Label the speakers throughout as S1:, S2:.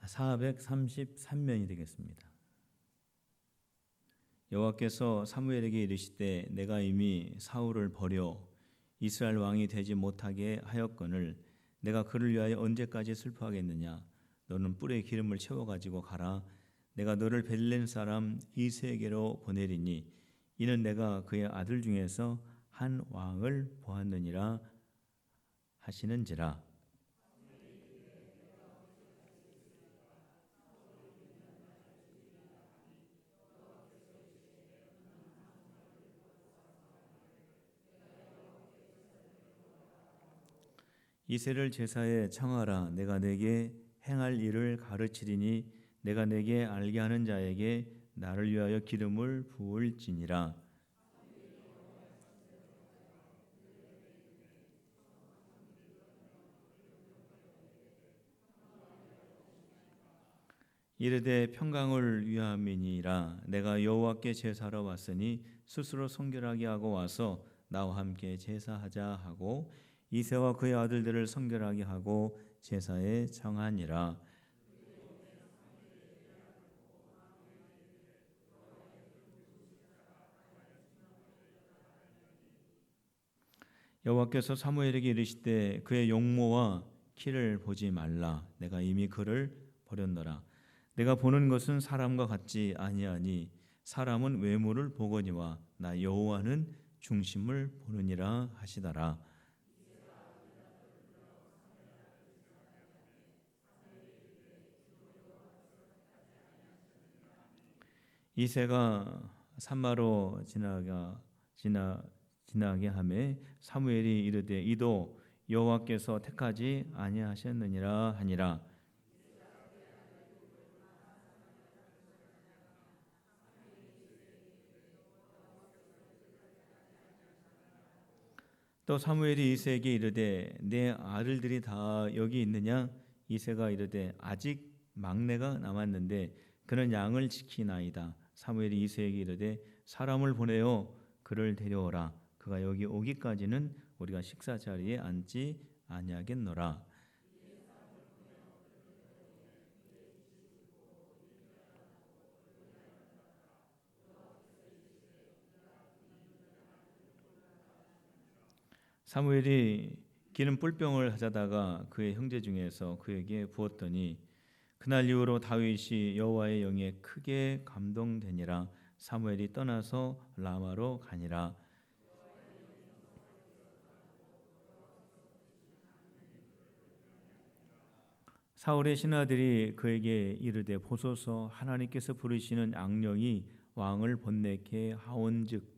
S1: 433면이 되겠습니다. 여호와께서 사무엘에게 이르시되 내가 이미 사울을 버려 이스라엘 왕이 되지 못하게 하였거늘 내가 그를 위하여 언제까지 슬퍼하겠느냐. 너는 뿔에 기름을 채워 가지고 가라. 내가 너를 베들레헴 사람 이새에게로 보내리니 이는 내가 그의 아들 중에서 한 왕을 보았느니라 하시는지라. 이새를 제사에 청하라. 내가 내게 행할 일을 가르치리니 내가 내게 알게 하는 자에게 나를 위하여 기름을 부을지니라. 이르되 평강을 위함이니라. 내가 여호와께 제사하러 왔으니 스스로 성결하게 하고 와서 나와 함께 제사하자 하고 이새와 그의 아들들을 성결하게 하고 제사에 청하니라. 여호와께서 사무엘에게 이르시되 그의 용모와 키를 보지 말라. 내가 이미 그를 버렸노라. 내가 보는 것은 사람과 같지 아니하니 사람은 외모를 보거니와 나 여호와는 중심을 보느니라 하시더라. 이새가 산마로 지나게 하매 사무엘이 이르되 이도 여호와께서 택하지 아니하셨느니라 하니라. 또 사무엘이 이새에게 이르되 내 아들들이 다 여기 있느냐? 이새가 이르되 아직 막내가 남았는데 그는 양을 지키나이다. 사무엘이 이새에게 이르되 사람을 보내어 그를 데려오라. 그가 여기 오기까지는 우리가 식사 자리에 앉지 아니하겠노라. 사무엘이 기름 뿔병을 하자다가 그의 형제 중에서 그에게 부었더니 그날 이후로 다윗이 여호와의 영에 크게 감동되니라. 사무엘이 떠나서 라마로 가니라. 사울의 신하들이 그에게 이르되 보소서 하나님께서 부르시는 악령이 왕을 번뇌케 하온즉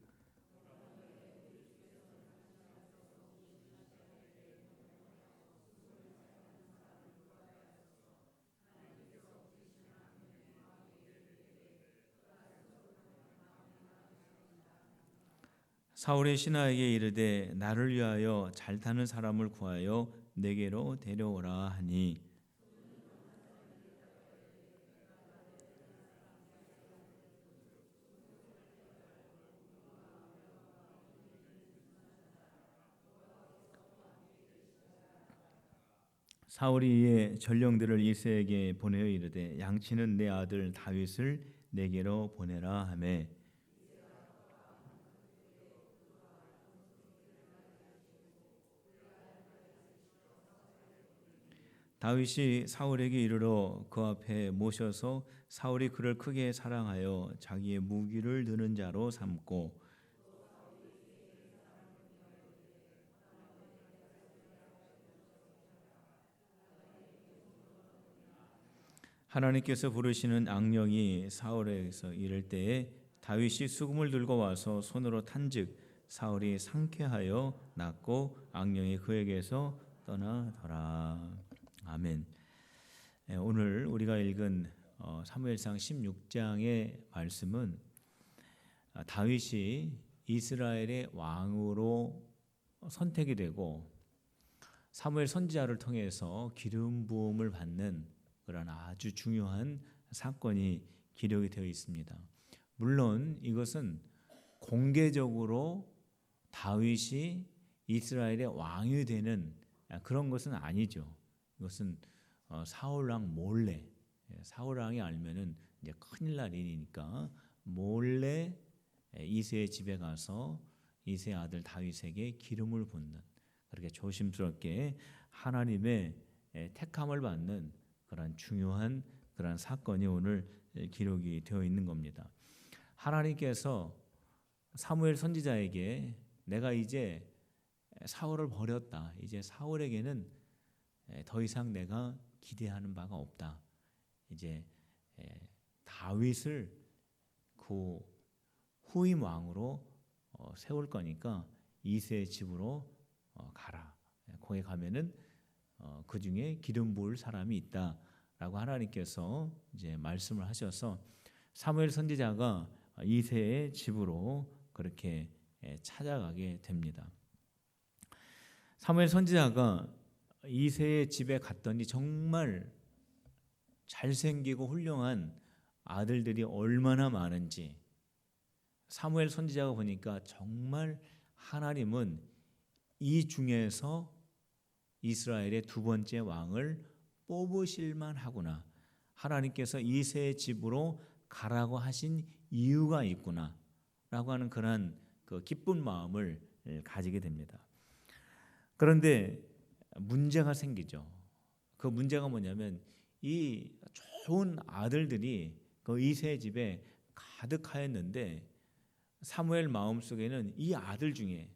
S1: 사울의 신하에게 이르되 나를 위하여 잘 타는 사람을 구하여 내게로 데려오라 하니 사울이 이에 전령들을 이새에게 보내어 이르되 양치는 내 아들 다윗을 내게로 보내라 하매 다윗이 사울에게 이르러 그 앞에 모셔서 사울이 그를 크게 사랑하여 자기의 무기를 드는 자로 삼고 하나님께서 부르시는 악령이 사울에게서 이를 때에 다윗이 수금을 들고 와서 손으로 탄즉 사울이 상쾌하여 낫고 악령이 그에게서 떠나더라. 아멘. 오늘 우리가 읽은 사무엘상 16장의 말씀은 다윗이 이스라엘의 왕으로 선택이 되고 사무엘 선지자를 통해서 기름 부음을 받는 그런 아주 중요한 사건이 기록이 되어 있습니다. 물론 이것은 공개적으로 다윗이 이스라엘의 왕이 되는 그런 것은 아니죠. 이것은 사울 왕 몰래 사울 왕이 알면은 이제 큰일 날 일이니까 몰래 이새의 집에 가서 이새의 아들 다윗에게 기름을 붓는, 그렇게 조심스럽게 하나님의 택함을 받는 그런 중요한 그런 사건이 오늘 기록이 되어 있는 겁니다. 하나님께서 사무엘 선지자에게 내가 이제 사울을 버렸다. 이제 사울에게는 더 이상 내가 기대하는 바가 없다. 이제 다윗을 그 후임 왕으로 세울 거니까 이새의 집으로 가라. 거기 가면은 그 중에 기름 부을 사람이 있다라고 하나님께서 이제 말씀을 하셔서 사무엘 선지자가 이새의 집으로 그렇게 찾아가게 됩니다. 사무엘 선지자가 이새의 집에 갔더니 정말 잘생기고 훌륭한 아들들이 얼마나 많은지, 사무엘 선지자가 보니까 정말 하나님은 이 중에서 이스라엘의 두 번째 왕을 뽑으실만 하구나, 하나님께서 이새의 집으로 가라고 하신 이유가 있구나 라고 하는 그런 그 기쁜 마음을 가지게 됩니다. 그런데 문제가 생기죠. 그 문제가 뭐냐면 이 좋은 아들들이 그 이새의 집에 가득하였는데 사무엘 마음속에는 이 아들 중에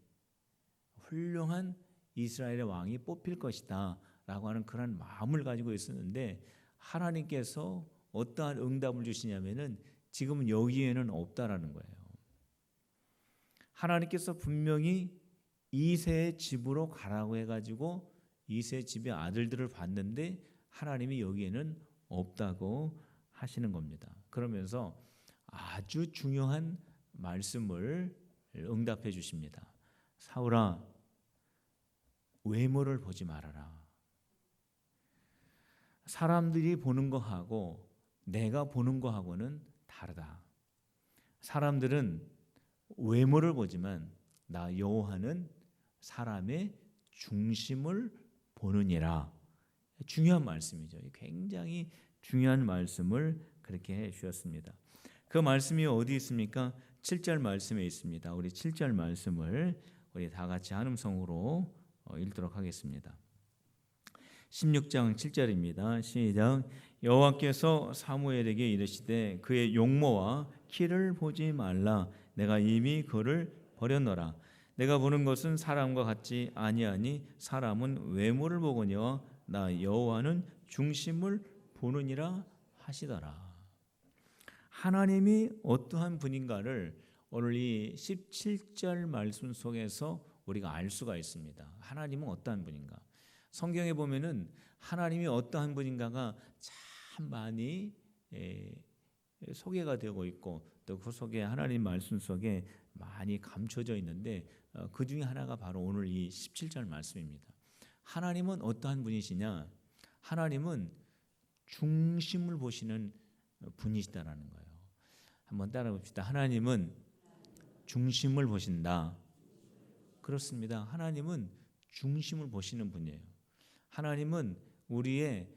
S1: 훌륭한 이스라엘의 왕이 뽑힐 것이다 라고 하는 그런 마음을 가지고 있었는데 하나님께서 어떠한 응답을 주시냐면은 지금 여기에는 없다라는 거예요. 하나님께서 분명히 이새의 집으로 가라고 해가지고 이새의 집의 아들들을 봤는데 하나님이 여기에는 없다고 하시는 겁니다. 그러면서 아주 중요한 말씀을 응답해 주십니다. 사울아, 외모를 보지 말아라. 사람들이 보는 거하고 내가 보는 거하고는 다르다. 사람들은 외모를 보지만 나 여호와는 사람의 중심을 보느니라. 중요한 말씀이죠. 굉장히 중요한 말씀을 그렇게 해 주셨습니다. 그 말씀이 어디 있습니까? 7절 말씀에 있습니다. 우리 7절 말씀을 우리 다 같이 한음성으로 읽도록 하겠습니다. 16장 7절입니다. 시작. 여호와께서 사무엘에게 이르시되 그의 용모와 키를 보지 말라. 내가 이미 그를 버렸노라. 내가 보는 것은 사람과 같지 아니하니 사람은 외모를 보거니와 나 여호와는 중심을 보느니라 하시더라. 하나님이 어떠한 분인가를 오늘 이 17절 말씀 속에서 우리가 알 수가 있습니다. 하나님은 어떠한 분인가? 성경에 보면은 하나님이 어떠한 분인가가 참 많이 소개가 되고 있고 또 그 속에 하나님 말씀 속에 많이 감춰져 있는데 그 중에 하나가 바로 오늘 이 17절 말씀입니다. 하나님은 어떠한 분이시냐? 하나님은 중심을 보시는 분이시다라는 거예요. 한번 따라 봅시다. 하나님은 중심을 보신다. 그렇습니다. 하나님은 중심을 보시는 분이에요. 하나님은 우리의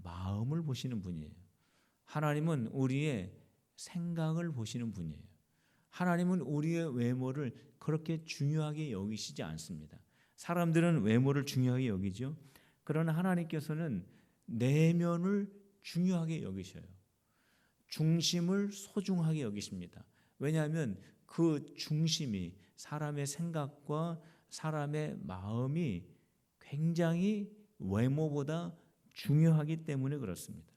S1: 마음을 보시는 분이에요. 하나님은 우리의 생각을 보시는 분이에요. 하나님은 우리의 외모를 그렇게 중요하게 여기시지 않습니다. 사람들은 외모를 중요하게 여기죠. 그러나 하나님께서는 내면을 중요하게 여기셔요. 중심을 소중하게 여기십니다. 왜냐하면 그 중심이 사람의 생각과 사람의 마음이 굉장히 외모보다 중요하기 때문에 그렇습니다.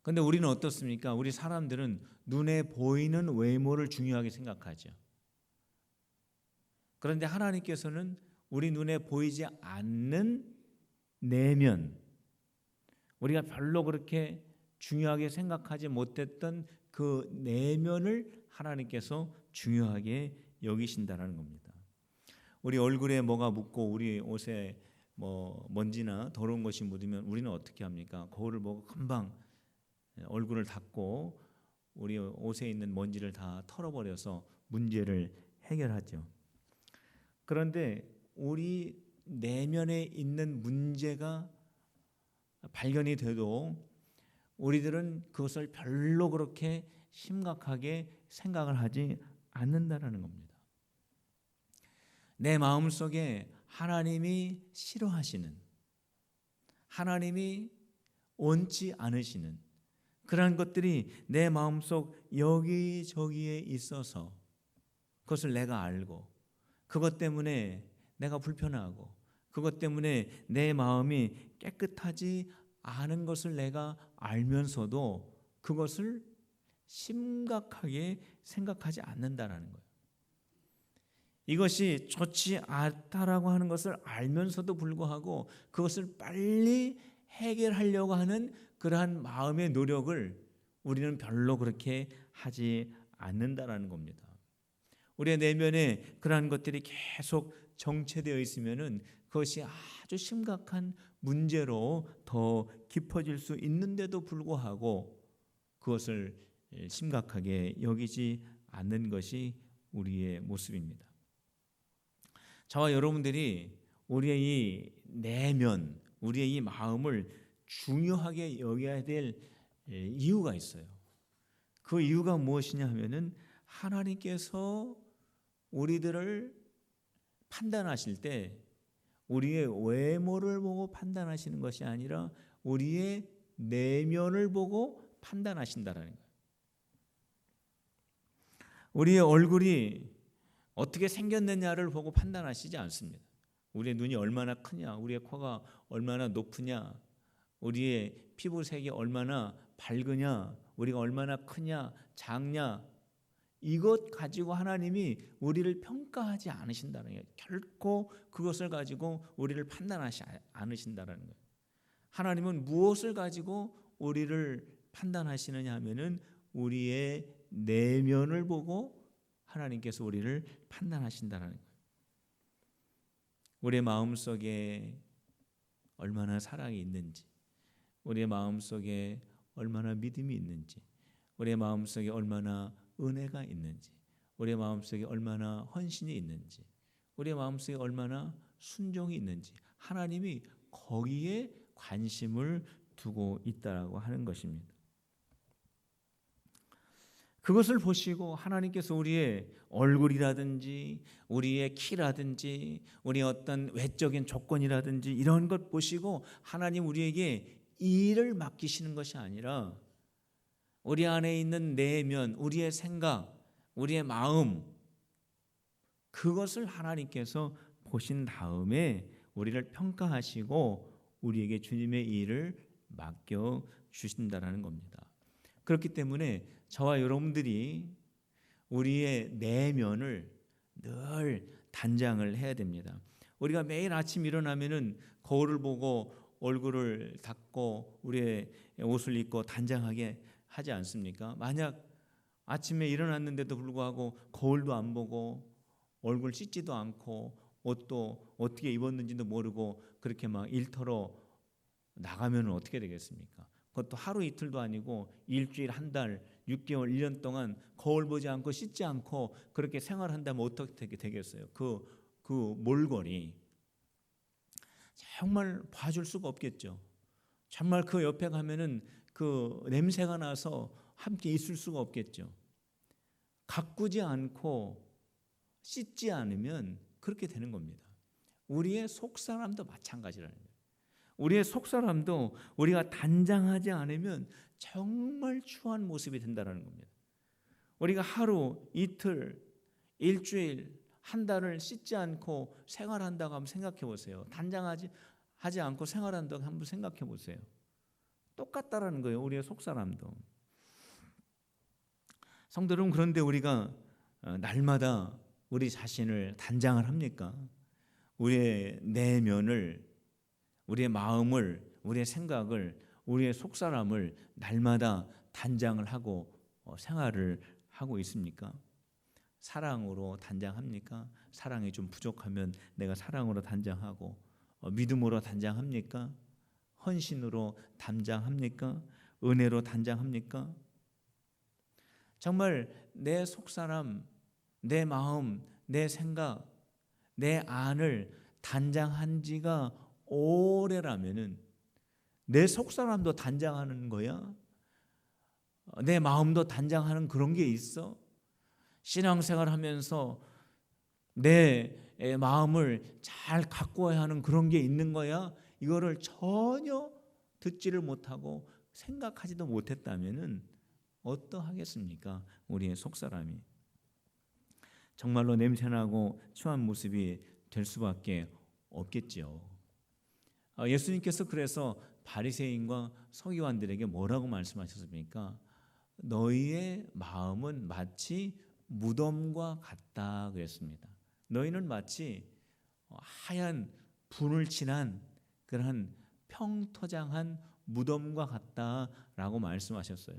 S1: 그런데 우리는 어떻습니까? 우리 사람들은 눈에 보이는 외모를 중요하게 생각하죠. 그런데 하나님께서는 우리 눈에 보이지 않는 내면, 우리가 별로 그렇게 중요하게 생각하지 못했던 그 내면을 하나님께서 중요하게 여기신다는 겁니다. 우리 얼굴에 뭐가 묻고 우리 옷에 뭐 먼지나 더러운 것이 묻으면 우리는 어떻게 합니까? 거울을 보고 금방 얼굴을 닦고 우리 옷에 있는 먼지를 다 털어버려서 문제를 해결하죠. 그런데 우리 내면에 있는 문제가 발견이 돼도 우리들은 그것을 별로 그렇게 심각하게 생각을 하지 않는다라는 겁니다. 내 마음속에 하나님이 싫어하시는, 하나님이 원치 않으시는 그러한 것들이 내 마음속 여기저기에 있어서 그것을 내가 알고, 그것 때문에 내가 불편하고, 그것 때문에 내 마음이 깨끗하지 않은 것을 내가 알면서도 그것을 심각하게 생각하지 않는다라는 거예요. 이것이 좋지 않다라고 하는 것을 알면서도 불구하고 그것을 빨리 해결하려고 하는 그러한 마음의 노력을 우리는 별로 그렇게 하지 않는다라는 겁니다. 우리의 내면에 그러한 것들이 계속 정체되어 있으면은 그것이 아주 심각한 문제로 더 깊어질 수 있는데도 불구하고 그것을 심각하게 여기지 않는 것이 우리의 모습입니다. 저와 여러분들이 우리의 이 내면, 우리의 이 마음을 중요하게 여겨야 될 이유가 있어요. 그 이유가 무엇이냐 하면은 하나님께서 우리들을 판단하실 때 우리의 외모를 보고 판단하시는 것이 아니라 우리의 내면을 보고 판단하신다라는 거예요. 우리의 얼굴이 어떻게 생겼느냐를 보고 판단하시지 않습니다. 우리의 눈이 얼마나 크냐, 우리의 코가 얼마나 높으냐, 우리의 피부색이 얼마나 밝으냐, 우리가 얼마나 크냐, 작냐, 이것 가지고 하나님이 우리를 평가하지 않으신다는 거예요. 결코 그것을 가지고 우리를 판단하지 않으신다는 거예요. 하나님은 무엇을 가지고 우리를 판단하시느냐 하면은 우리의 내면을 보고 하나님께서 우리를 판단하신다는 거예요. 우리의 마음속에 얼마나 사랑이 있는지, 우리의 마음속에 얼마나 믿음이 있는지, 우리의 마음속에 얼마나 은혜가 있는지, 우리의 마음속에 얼마나 헌신이 있는지, 우리의 마음속에 얼마나 순종이 있는지 하나님이 거기에 관심을 두고 있다라고 하는 것입니다. 그것을 보시고 하나님께서 우리의 얼굴이라든지 우리의 키라든지 우리의 어떤 외적인 조건이라든지 이런 것 보시고 하나님 우리에게 일을 맡기시는 것이 아니라 우리 안에 있는 내면, 우리의 생각, 우리의 마음, 그것을 하나님께서 보신 다음에 우리를 평가하시고 우리에게 주님의 일을 맡겨주신다라는 겁니다. 그렇기 때문에 저와 여러분들이 우리의 내면을 늘 단장을 해야 됩니다. 우리가 매일 아침 일어나면은 거울을 보고 얼굴을 닦고 우리의 옷을 입고 단장하게 하지 않습니까? 만약 아침에 일어났는데도 불구하고 거울도 안 보고 얼굴 씻지도 않고 옷도 어떻게 입었는지도 모르고 그렇게 막 일터로 나가면 어떻게 되겠습니까? 그것도 하루 이틀도 아니고 일주일, 한 달, 6개월, 1년 동안 거울 보지 않고 씻지 않고 그렇게 생활한다면 어떻게 되겠어요? 그 몰골이 정말 봐줄 수가 없겠죠. 정말 그 옆에 가면은 그 냄새가 나서 함께 있을 수가 없겠죠. 가꾸지 않고 씻지 않으면 그렇게 되는 겁니다. 우리의 속사람도 마찬가지라는 거예요. 우리의 속사람도 우리가 단장하지 않으면 정말 추한 모습이 된다는 겁니다. 우리가 하루, 이틀, 일주일, 한 달을 씻지 않고 생활한다고 한번 생각해 보세요. 단장하지 않고 생활한다고 한번 생각해 보세요. 똑같다라는 거예요. 우리의 속사람도. 성도 여러분, 그런데 우리가 날마다 우리 자신을 단장을 합니까? 우리의 내면을, 우리의 마음을, 우리의 생각을, 우리의 속사람을 날마다 단장을 하고 생활을 하고 있습니까? 사랑으로 단장합니까? 사랑이 좀 부족하면 내가 사랑으로 단장하고, 믿음으로 단장합니까? 헌신으로 단장합니까? 은혜로 단장합니까? 정말 내 속사람, 내 마음, 내 생각, 내 안을 단장한 지가 오래라면은 내 속사람도 단장하는 거야? 내 마음도 단장하는 그런 게 있어? 신앙생활 하면서 내 마음을 잘 가꿔야 하는 그런 게 있는 거야? 이거를 전혀 듣지를 못하고 생각하지도 못했다면은 어떠하겠습니까? 우리의 속사람이 정말로 냄새나고 추한 모습이 될 수밖에 없겠지요. 예수님께서 그래서 바리새인과 서기관들에게 뭐라고 말씀하셨습니까? 너희의 마음은 마치 무덤과 같다 그랬습니다. 너희는 마치 하얀 분을 칠한 그러한 평토장한 무덤과 같다라고 말씀하셨어요.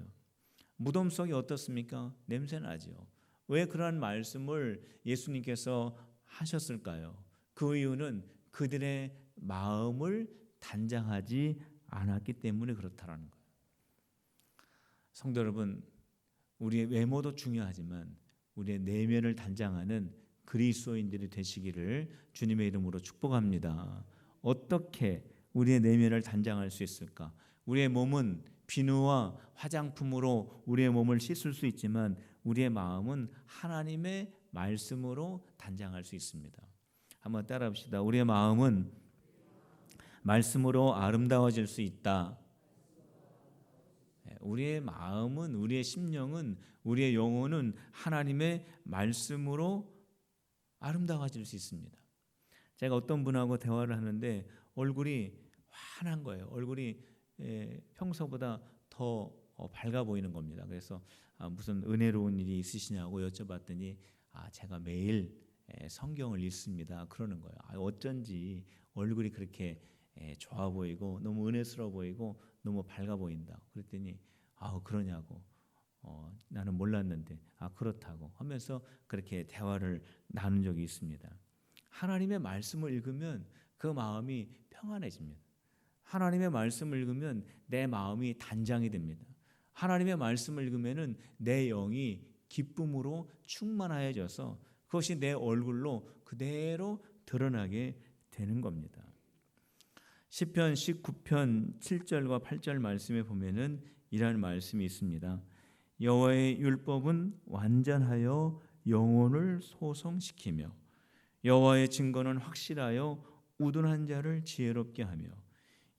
S1: 무덤 속이 어떻습니까? 냄새나죠. 왜 그러한 말씀을 예수님께서 하셨을까요? 그 이유는 그들의 마음을 단장하지 않았기 때문에 그렇다라는 거예요. 성도 여러분, 우리의 외모도 중요하지만 우리의 내면을 단장하는 그리스도인들이 되시기를 주님의 이름으로 축복합니다. 어떻게 우리의 내면을 단장할 수 있을까? 우리의 몸은 비누와 화장품으로 우리의 몸을 씻을 수 있지만 우리의 마음은 하나님의 말씀으로 단장할 수 있습니다. 한번 따라합시다. 우리의 마음은 말씀으로 아름다워질 수 있다. 우리의 마음은, 우리의 심령은, 우리의 영혼은 하나님의 말씀으로 아름다워질 수 있습니다. 제가 어떤 분하고 대화를 하는데 얼굴이 환한 거예요. 얼굴이 평소보다 더 밝아 보이는 겁니다. 그래서 무슨 은혜로운 일이 있으시냐고 여쭤봤더니 제가 매일 성경을 읽습니다. 그러는 거예요. 어쩐지 얼굴이 그렇게 좋아 보이고 너무 은혜스러워 보이고 너무 밝아 보인다. 그랬더니 그러냐고. 나는 몰랐는데 그렇다고 하면서 그렇게 대화를 나눈 적이 있습니다. 하나님의 말씀을 읽으면 그 마음이 평안해집니다. 하나님의 말씀을 읽으면 내 마음이 단장이 됩니다. 하나님의 말씀을 읽으면은 내 영이 기쁨으로 충만하여져서 그것이 내 얼굴로 그대로 드러나게 되는 겁니다. 시편 19편 7절과 8절 말씀에 보면은 이러한 말씀이 있습니다. 여호와의 율법은 완전하여 영혼을 소성시키며 여호와의 증거는 확실하여 우둔한 자를 지혜롭게 하며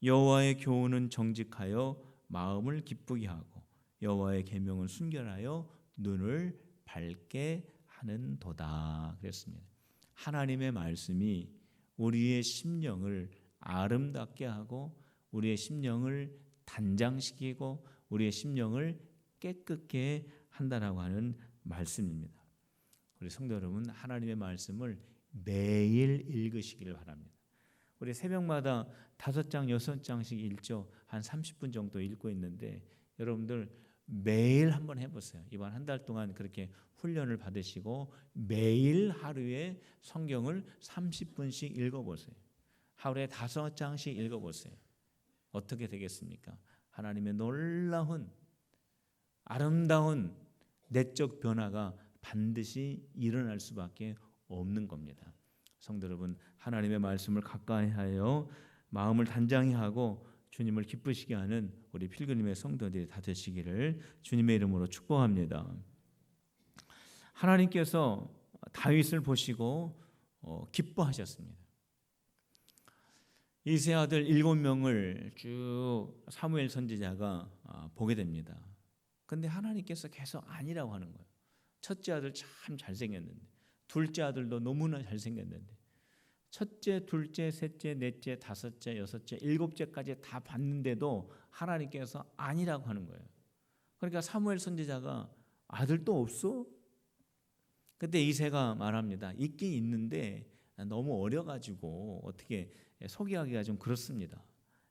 S1: 여호와의 교훈은 정직하여 마음을 기쁘게 하고 여호와의 계명은 순결하여 눈을 밝게 하는도다 그랬습니다. 하나님의 말씀이 우리의 심령을 아름답게 하고 우리의 심령을 단장시키고 우리의 심령을 깨끗게 한다라고 하는 말씀입니다. 우리 성도 여러분, 하나님의 말씀을 매일 읽으시기를 바랍니다. 우리 새벽마다 5장, 6장씩 읽죠. 한 30분 정도 읽고 있는데 여러분들 매일 한번 해보세요. 이번 한 달 동안 그렇게 훈련을 받으시고 매일 하루에 성경을 30분씩 읽어보세요. 하루에 5장씩 읽어보세요. 어떻게 되겠습니까? 하나님의 놀라운 아름다운 내적 변화가 반드시 일어날 수밖에 없는 겁니다. 성도 여러분, 하나님의 말씀을 가까이하여 마음을 단장히 하고 주님을 기쁘시게 하는 우리 필그림의 성도들이 다 되시기를 주님의 이름으로 축복합니다. 하나님께서 다윗을 보시고 기뻐하셨습니다. 이세 아들 7명을 쭉 사무엘 선지자가 보게 됩니다. 근데 하나님께서 계속 아니라고 하는 거예요. 첫째 아들 참 잘생겼는데, 둘째 아들도 너무나 잘생겼는데, 첫째, 둘째, 셋째, 넷째, 다섯째, 여섯째, 일곱째까지 다 봤는데도 하나님께서 아니라고 하는 거예요. 그러니까 사무엘 선지자가 아들도 없어? 그때 이새가 말합니다. 있긴 있는데 너무 어려가지고 어떻게 소개하기가 좀 그렇습니다.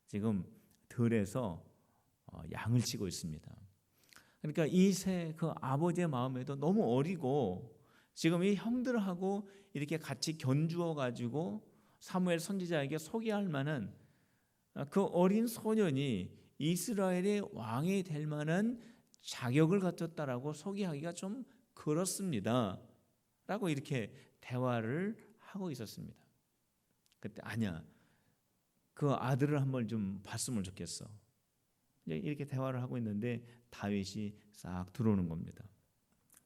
S1: 지금 들에서 양을 치고 있습니다. 그러니까 이새 그 아버지의 마음에도 너무 어리고 지금 이 형들하고 이렇게 같이 견주어 가지고 사무엘 선지자에게 소개할 만한 그 어린 소년이 이스라엘의 왕이 될 만한 자격을 갖췄다라고 소개하기가 좀 그렇습니다. 라고 이렇게 대화를 하고 있었습니다. 그때 아니야. 그 아들을 한번 좀 봤으면 좋겠어. 이제 이렇게 대화를 하고 있는데 다윗이 싹 들어오는 겁니다.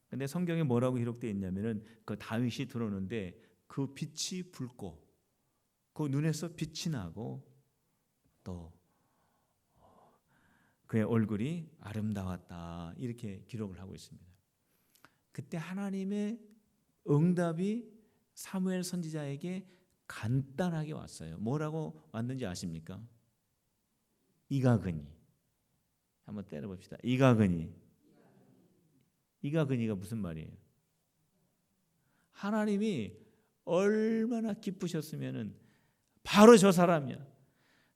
S1: 근데 성경에 뭐라고 기록되어 있냐면은 그 다윗이 들어오는데 그 빛이 붉고 그 눈에서 빛이 나고 또 그의 얼굴이 아름다웠다 이렇게 기록을 하고 있습니다. 그때 하나님의 응답이 사무엘 선지자에게 간단하게 왔어요. 뭐라고 왔는지 아십니까? 이가그니. 한번 때려봅시다. 이가그니. 이가그니가 무슨 말이에요? 하나님이 얼마나 기쁘셨으면은 바로 저 사람이야.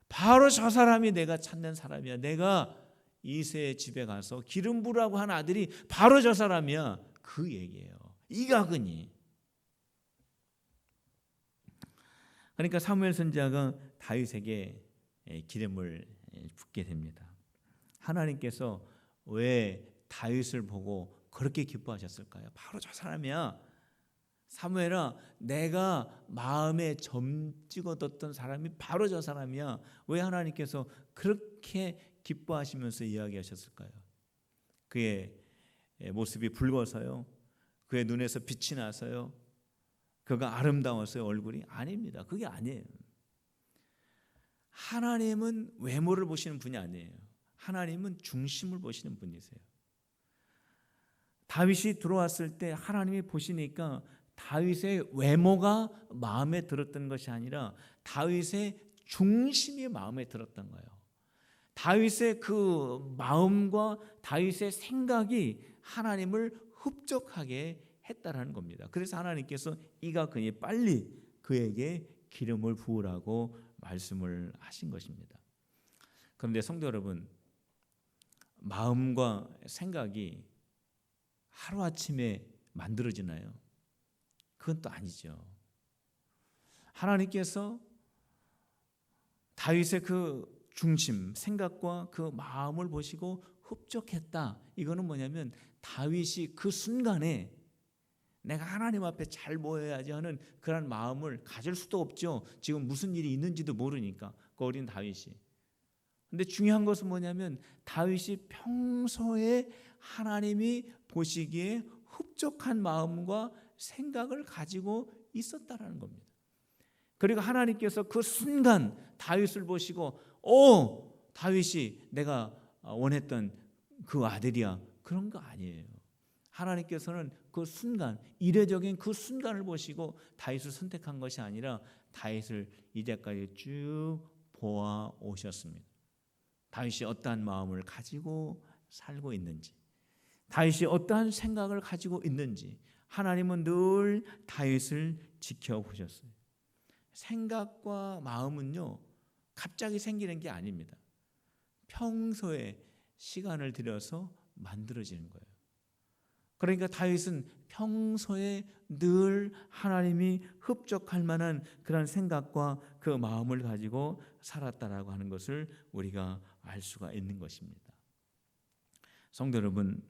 S1: 바로 저 사람이 내가 찾는 사람이야. 내가 이새의 집에 가서 기름 부으라고 한 아들이 바로 저 사람이야. 그 얘기예요. 이가그니. 그러니까 사무엘 선지자가 다윗에게 기름을 붓게 됩니다. 하나님께서 왜 다윗을 보고 그렇게 기뻐하셨을까요? 바로 저 사람이야. 사무엘아, 내가 마음에 점 찍어뒀던 사람이 바로 저 사람이야. 왜 하나님께서 그렇게 기뻐하시면서 이야기하셨을까요? 그의 모습이 붉어서요? 그의 눈에서 빛이 나서요? 그가 아름다웠어요? 얼굴이? 아닙니다. 그게 아니에요. 하나님은 외모를 보시는 분이 아니에요. 하나님은 중심을 보시는 분이세요. 다윗이 들어왔을 때 하나님이 보시니까 다윗의 외모가 마음에 들었던 것이 아니라 다윗의 중심이 마음에 들었던 거예요. 다윗의 그 마음과 다윗의 생각이 하나님을 흡족하게 했다라는 겁니다. 그래서 하나님께서 이가그니 빨리 그에게 기름을 부으라고 말씀을 하신 것입니다. 그런데 성도 여러분, 마음과 생각이 하루아침에 만들어지나요? 그건 또 아니죠. 하나님께서 다윗의 그 중심, 생각과 그 마음을 보시고 흡족했다. 이거는 뭐냐면 다윗이 그 순간에 내가 하나님 앞에 잘 보여야지 하는 그런 마음을 가질 수도 없죠. 지금 무슨 일이 있는지도 모르니까 그 어린 다윗이. 근데 중요한 것은 뭐냐면 다윗이 평소에 하나님이 보시기에 흡족한 마음과 생각을 가지고 있었다라는 겁니다. 그리고 하나님께서 그 순간 다윗을 보시고 다윗이 내가 원했던 그 아들이야. 그런 거 아니에요. 하나님께서는 그 순간, 이례적인 그 순간을 보시고 다윗을 선택한 것이 아니라 다윗을 이제까지 쭉 보아 오셨습니다. 다윗이 어떠한 마음을 가지고 살고 있는지, 다윗이 어떠한 생각을 가지고 있는지 하나님은 늘 다윗을 지켜보셨어요. 생각과 마음은요, 갑자기 생기는 게 아닙니다. 평소에 시간을 들여서 만들어지는 거예요. 그러니까 다윗은 평소에 늘 하나님이 흡족할 만한 그런 생각과 그 마음을 가지고 살았다라고 하는 것을 우리가 알 수가 있는 것입니다. 성도 여러분,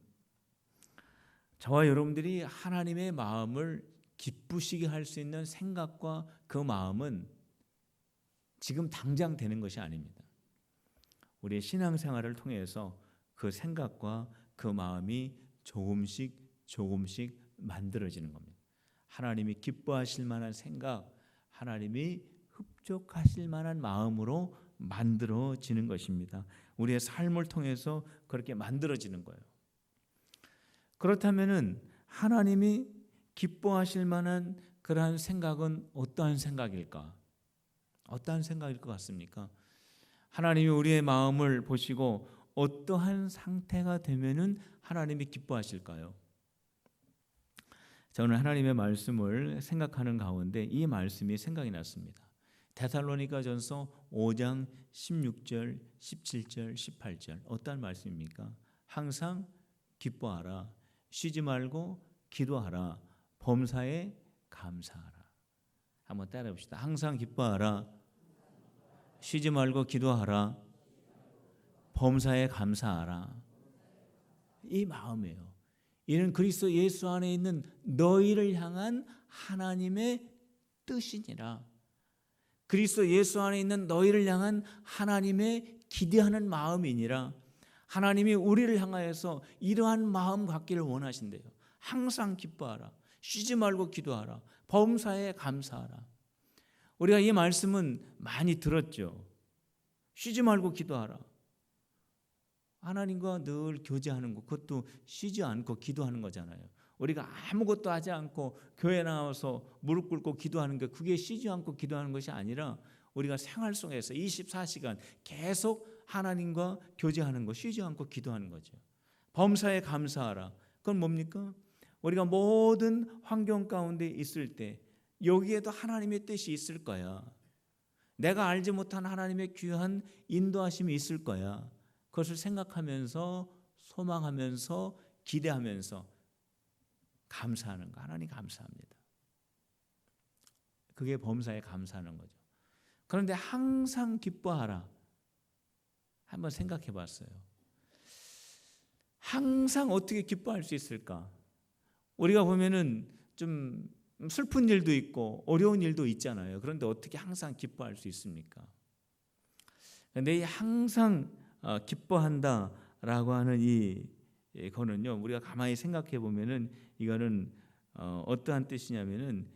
S1: 저와 여러분들이 하나님의 마음을 기쁘시게 할 수 있는 생각과 그 마음은 지금 당장 되는 것이 아닙니다. 우리의 신앙생활을 통해서 그 생각과 그 마음이 조금씩 만들어지는 겁니다. 하나님이 기뻐하실 만한 생각, 하나님이 흡족하실 만한 마음으로 만들어지는 것입니다. 우리의 삶을 통해서 그렇게 만들어지는 거예요. 그렇다면은 하나님이 기뻐하실 만한 그러한 생각은 어떠한 생각일까? 어떠한 생각일 것 같습니까? 하나님이 우리의 마음을 보시고 어떠한 상태가 되면은 하나님이 기뻐하실까요? 저는 하나님의 말씀을 생각하는 가운데 이 말씀이 생각이 났습니다. 데살로니가전서 5장 16절, 17절, 18절 어떠한 말씀입니까? 항상 기뻐하라, 쉬지 말고 기도하라, 범사에 감사하라. 한번 따라해 봅시다. 항상 기뻐하라, 쉬지 말고 기도하라, 범사에 감사하라. 이 마음이에요. 이는 그리스도 예수 안에 있는 너희를 향한 하나님의 뜻이니라. 그리스도 예수 안에 있는 너희를 향한 하나님의 기대하는 마음이니라. 하나님이 우리를 향하여서 이러한 마음 갖기를 원하신대요. 항상 기뻐하라. 쉬지 말고 기도하라. 범사에 감사하라. 우리가 이 말씀은 많이 들었죠. 쉬지 말고 기도하라. 하나님과 늘 교제하는 것, 그것도 쉬지 않고 기도하는 거잖아요. 우리가 아무것도 하지 않고 교회 나와서 무릎 꿇고 기도하는 게, 그게 쉬지 않고 기도하는 것이 아니라 우리가 생활 속에서 24시간 계속 하나님과 교제하는 거, 쉬지 않고 기도하는 거죠. 범사에 감사하라. 그건 뭡니까? 우리가 모든 환경 가운데 있을 때 여기에도 하나님의 뜻이 있을 거야. 내가 알지 못한 하나님의 귀한 인도하심이 있을 거야. 그것을 생각하면서 소망하면서 기대하면서 감사하는 거. 하나님 감사합니다. 그게 범사에 감사하는 거죠. 그런데 항상 기뻐하라. 한번 생각해 봤어요. 항상 어떻게 기뻐할 수 있을까? 우리가 보면은 좀 슬픈 일도 있고 어려운 일도 있잖아요. 그런데 어떻게 항상 기뻐할 수 있습니까? 그런데 이 항상 기뻐한다라고 하는 이거는요, 우리가 가만히 생각해 보면은 이거는 어떠한 뜻이냐면은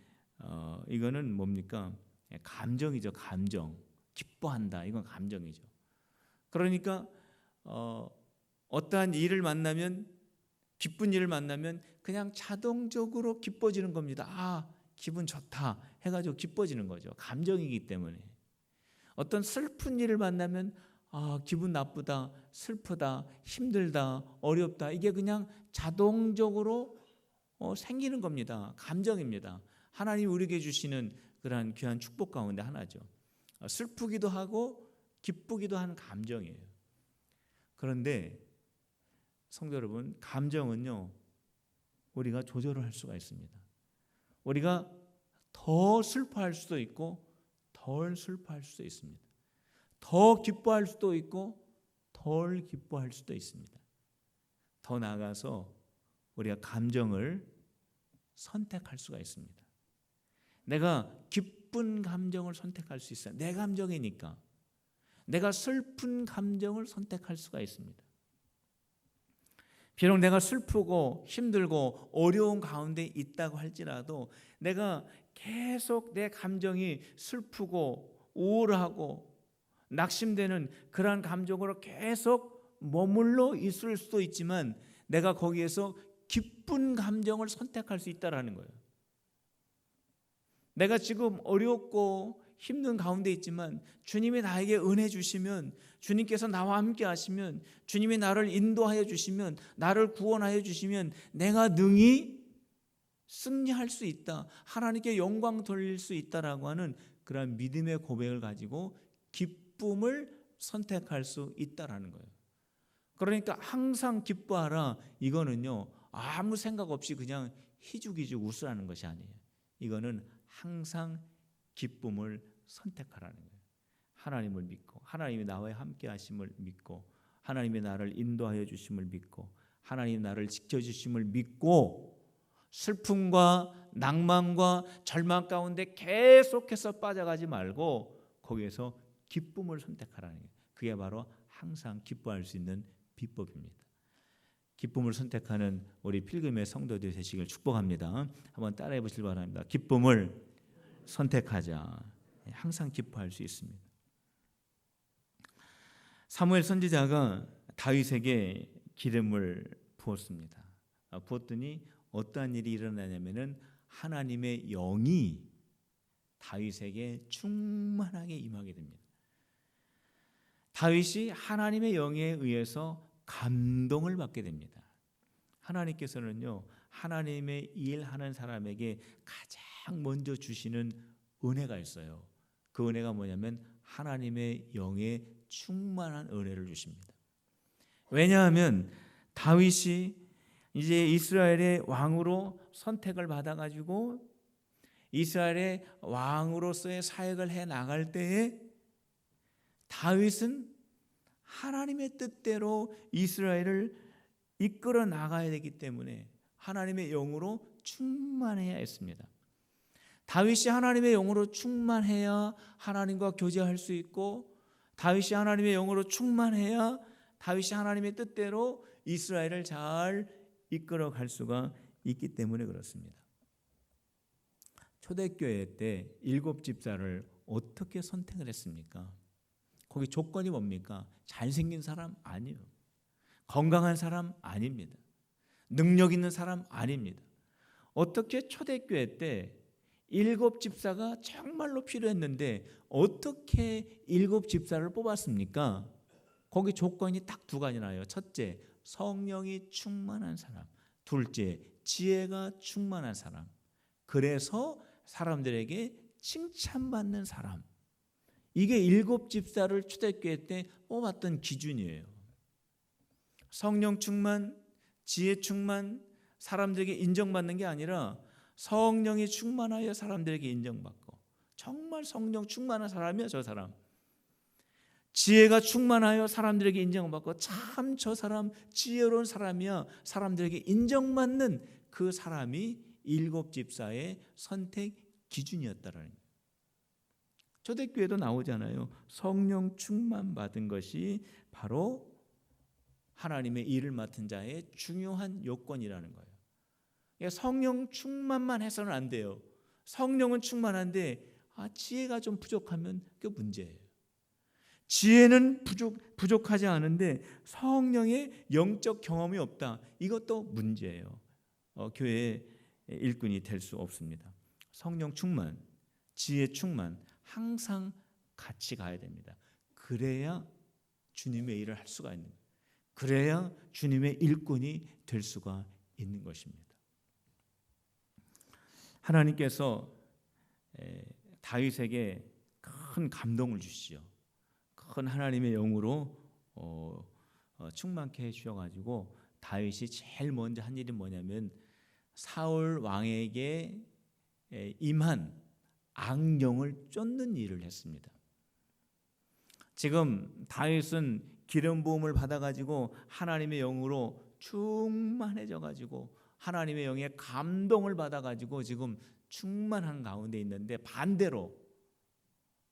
S1: 이거는 뭡니까? 감정이죠. 감정. 기뻐한다. 이건 감정이죠. 그러니까 어떠한 일을 만나면, 기쁜 일을 만나면 그냥 자동적으로 기뻐지는 겁니다. 아, 기분 좋다 해가지고 기뻐지는 거죠. 감정이기 때문에. 어떤 슬픈 일을 만나면 아, 기분 나쁘다, 슬프다, 힘들다, 어렵다, 이게 그냥 자동적으로 생기는 겁니다. 감정입니다. 하나님이 우리에게 주시는 그러한 귀한 축복 가운데 하나죠. 슬프기도 하고 기쁘기도 하는 감정이에요. 그런데 성도 여러분, 감정은요, 우리가 조절을 할 수가 있습니다. 우리가 더 슬퍼할 수도 있고 덜 슬퍼할 수도 있습니다. 더 기뻐할 수도 있고 덜 기뻐할 수도 있습니다. 더 나아가서 우리가 감정을 선택할 수가 있습니다. 내가 기쁜 감정을 선택할 수 있어요. 내 감정이니까. 내가 슬픈 감정을 선택할 수가 있습니다. 비록 내가 슬프고 힘들고 어려운 가운데 있다고 할지라도 내가 계속 내 감정이 슬프고 우울하고 낙심되는 그러한 감정으로 계속 머물러 있을 수도 있지만 내가 거기에서 기쁜 감정을 선택할 수 있다라는 거예요. 내가 지금 어렵고 힘든 가운데 있지만 주님이 나에게 은혜 주시면, 주님께서 나와 함께 하시면, 주님이 나를 인도하여 주시면, 나를 구원하여 주시면 내가 능히 승리할 수 있다, 하나님께 영광 돌릴 수 있다라고 하는 그런 믿음의 고백을 가지고 기쁨을 선택할 수 있다라는 거예요. 그러니까 항상 기뻐하라, 이거는요 아무 생각 없이 그냥 희죽희죽 웃으라는 것이 아니에요. 이거는 항상 기쁨을 선택하라는 거예요. 하나님을 믿고, 하나님이 나와 함께 하심을 믿고, 하나님이 나를 인도하여 주심을 믿고, 하나님이 나를 지켜주심을 믿고, 슬픔과 낭만과 절망 가운데 계속해서 빠져가지 말고 거기에서 기쁨을 선택하라는 거예요. 그게 바로 항상 기뻐할 수 있는 비법입니다. 기쁨을 선택하는 우리 필금의 성도들 되시길 축복합니다. 한번 따라해 보시길 바랍니다. 기쁨을 선택하자. 항상 기뻐할 수 있습니다. 사무엘 선지자가 다윗에게 기름을 부었습니다. 부었더니 어떠한 일이 일어나냐면은 하나님의 영이 다윗에게 충만하게 임하게 됩니다. 다윗이 하나님의 영에 의해서 감동을 받게 됩니다. 하나님께서는요, 하나님의 일하는 사람에게 가장 먼저 주시는 은혜가 있어요. 그 은혜가 뭐냐면 하나님의 영에 충만한 은혜를 주십니다. 왜냐하면 다윗이 이제 이스라엘의 왕으로 선택을 받아가지고 이스라엘의 왕으로서의 사역을 해 나갈 때에 다윗은 하나님의 뜻대로 이스라엘을 이끌어 나가야 되기 때문에 하나님의 영으로 충만해야 했습니다. 다윗이 하나님의 영으로 충만해야 하나님과 교제할 수 있고, 다윗이 하나님의 영으로 충만해야 다윗이 하나님의 뜻대로 이스라엘을 잘 이끌어 갈 수가 있기 때문에 그렇습니다. 초대교회 때 7집사를 어떻게 선택을 했습니까? 거기 조건이 뭡니까? 잘생긴 사람 아니에요. 건강한 사람 아닙니다. 능력 있는 사람 아닙니다. 어떻게 초대교회 때 7집사가 정말로 필요했는데 어떻게 7집사를 뽑았습니까? 거기 조건이 딱 두 가지나요. 첫째, 성령이 충만한 사람. 둘째, 지혜가 충만한 사람. 그래서 사람들에게 칭찬받는 사람. 이게 7집사를 초대교회 때 뽑았던 기준이에요. 성령 충만, 지혜 충만, 사람들에게 인정받는 게 아니라 성령이 충만하여 사람들에게 인정받고, 정말 성령 충만한 사람이야 저 사람. 지혜가 충만하여 사람들에게 인정받고, 참 저 사람 지혜로운 사람이야 사람들에게 인정받는 그 사람이 7집사의 선택 기준이었다라는 거예요. 초대교회도 나오잖아요. 성령 충만 받은 것이 바로 하나님의 일을 맡은 자의 중요한 요건이라는 거예요. 성령 충만만 해서는 안 돼요. 성령은 충만한데 지혜가 좀 부족하면 그게 문제예요. 지혜는 부족하지 않은데 성령의 영적 경험이 없다. 이것도 문제예요. 교회의 일꾼이 될 수 없습니다. 성령 충만, 지혜 충만 항상 같이 가야 됩니다. 그래야 주님의 일을 할 수가 있는 거예요. 그래야 주님의 일꾼이 될 수가 있는 것입니다. 하나님께서 다윗에게 큰 감동을 주시죠. 큰 하나님의 영으로 충만케 해주셔가지고 다윗이 제일 먼저 한 일이 뭐냐면 사울 왕에게 임한 악령을 쫓는 일을 했습니다. 지금 다윗은 기름 부음을 받아가지고 하나님의 영으로 충만해져가지고 하나님의 영의 감동을 받아가지고 지금 충만한 가운데 있는데, 반대로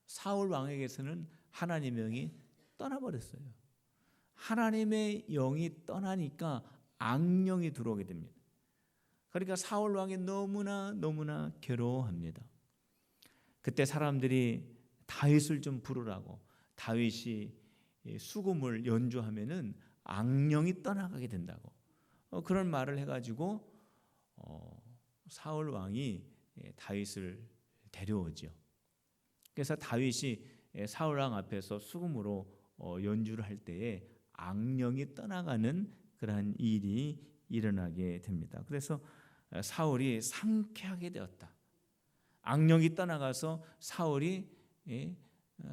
S1: 사울 왕에게서는 하나님의 영이 떠나버렸어요. 하나님의 영이 떠나니까 악령이 들어오게 됩니다. 그러니까 사울 왕이 너무나 괴로워합니다. 그때 사람들이 다윗을 좀 부르라고, 다윗이 수금을 연주하면은 악령이 떠나가게 된다고 그런 말을 해가지고 사울 왕이 다윗을 데려오죠. 그래서 다윗이 사울 왕 앞에서 수금으로 연주를 할 때에 악령이 떠나가는 그러한 일이 일어나게 됩니다. 그래서 사울이 상쾌하게 되었다. 악령이 떠나가서 사울이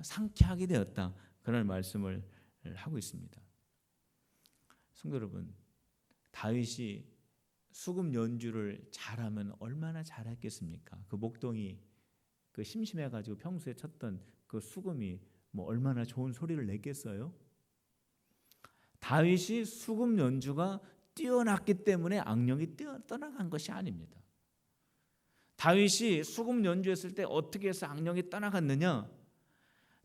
S1: 상쾌하게 되었다. 그런 말씀을 하고 있습니다. 성도 여러분, 다윗이 수금 연주를 잘하면 얼마나 잘했겠습니까? 그 목동이 그 심심해가지고 평소에 쳤던 그 수금이 뭐 얼마나 좋은 소리를 냈겠어요? 다윗이 수금 연주가 뛰어났기 때문에 악령이 떠나간 것이 아닙니다. 다윗이 수금 연주했을 때 어떻게 해서 악령이 떠나갔느냐?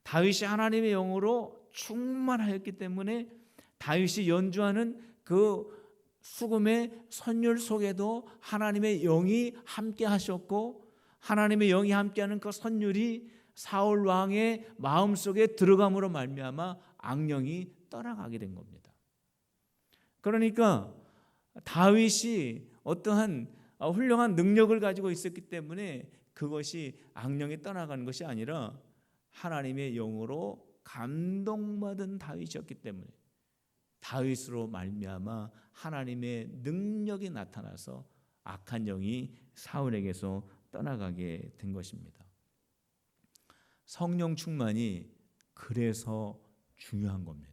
S1: 다윗이 하나님의 영으로 충만하였기 때문에 다윗이 연주하는 그 수금의 선율 속에도 하나님의 영이 함께 하셨고, 하나님의 영이 함께하는 그 선율이 사울 왕의 마음속에 들어감으로 말미암아 악령이 떠나가게 된 겁니다. 그러니까 다윗이 어떠한 훌륭한 능력을 가지고 있었기 때문에 그것이 악령이 떠나가는 것이 아니라 하나님의 영으로 감동받은 다윗이었기 때문에 다윗으로 말미암아 하나님의 능력이 나타나서 악한 영이 사울에게서 떠나가게 된 것입니다. 성령 충만이 그래서 중요한 겁니다.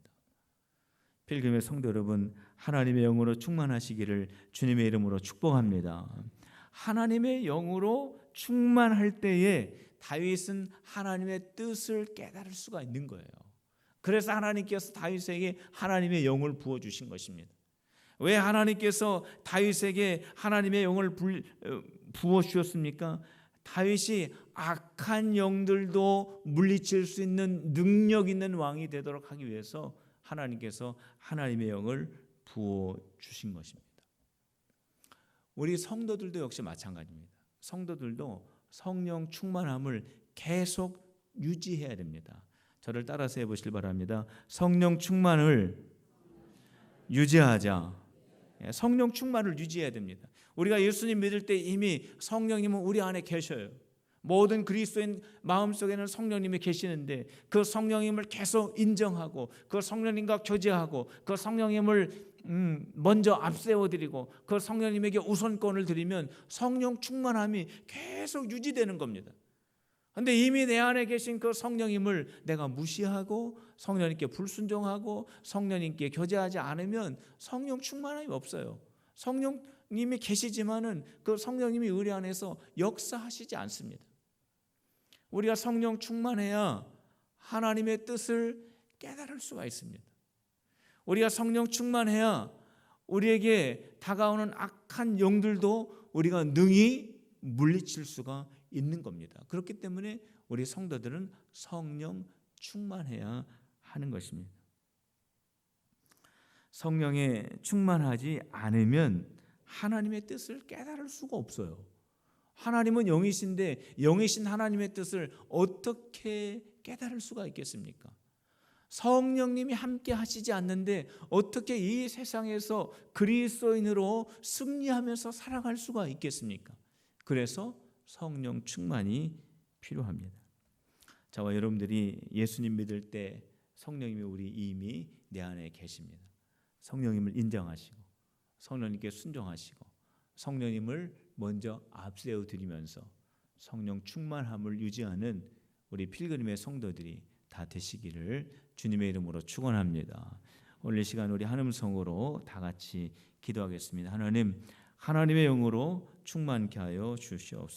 S1: 필금의 성도 여러분, 하나님의 영으로 충만하시기를 주님의 이름으로 축복합니다. 하나님의 영으로 충만할 때에 다윗은 하나님의 뜻을 깨달을 수가 있는 거예요. 그래서 하나님께서 다윗에게 하나님의 영을 부어주신 것입니다. 왜 하나님께서 다윗에게 하나님의 영을 부어주셨습니까? 다윗이 악한 영들도 물리칠 수 있는 능력 있는 왕이 되도록 하기 위해서 하나님께서 하나님의 영을 부어 주신 것입니다. 우리 성도들도 역시 마찬가지입니다. 성도들도 성령 충만함을 계속 유지해야 됩니다. 저를 따라서 해보시길 바랍니다. 성령 충만을 유지하자. 성령 충만을 유지해야 됩니다. 우리가 예수님 믿을 때 이미 성령님은 우리 안에 계셔요. 모든 그리스도인 마음속에는 성령님이 계시는데 그 성령님을 계속 인정하고 그 성령님과 교제하고 그 성령님을 먼저 앞세워드리고 그 성령님에게 우선권을 드리면 성령 충만함이 계속 유지되는 겁니다. 그런데 이미 내 안에 계신 그 성령님을 내가 무시하고 성령님께 불순종하고 성령님께 교제하지 않으면 성령 충만함이 없어요. 성령님이 계시지만은 그 성령님이 우리 안에서 역사하시지 않습니다. 우리가 성령 충만해야 하나님의 뜻을 깨달을 수가 있습니다. 우리가 성령 충만해야 우리에게 다가오는 악한 영들도 우리가 능히 물리칠 수가 있는 겁니다. 그렇기 때문에 우리 성도들은 성령 충만해야 하는 것입니다. 성령에 충만하지 않으면 하나님의 뜻을 깨달을 수가 없어요. 하나님은 영이신데 영이신 하나님의 뜻을 어떻게 깨달을 수가 있겠습니까? 성령님이 함께 하시지 않는데 어떻게 이 세상에서 그리스도인으로 승리하면서 살아갈 수가 있겠습니까? 그래서 성령 충만이 필요합니다. 저와 여러분들이 예수님 믿을 때 성령님이 우리 이미 내 안에 계십니다. 성령님을 인정하시고 성령님께 순종하시고 성령님을 먼저 앞세워 드리면서 성령 충만함을 유지하는 우리 필그림의 성도들이 다 되시기를 주님의 이름으로 축원합니다. 오늘 이 시간 우리 한음성으로 다 같이 기도하겠습니다. 하나님, 하나님의 영으로 충만케 하여 주시옵소서.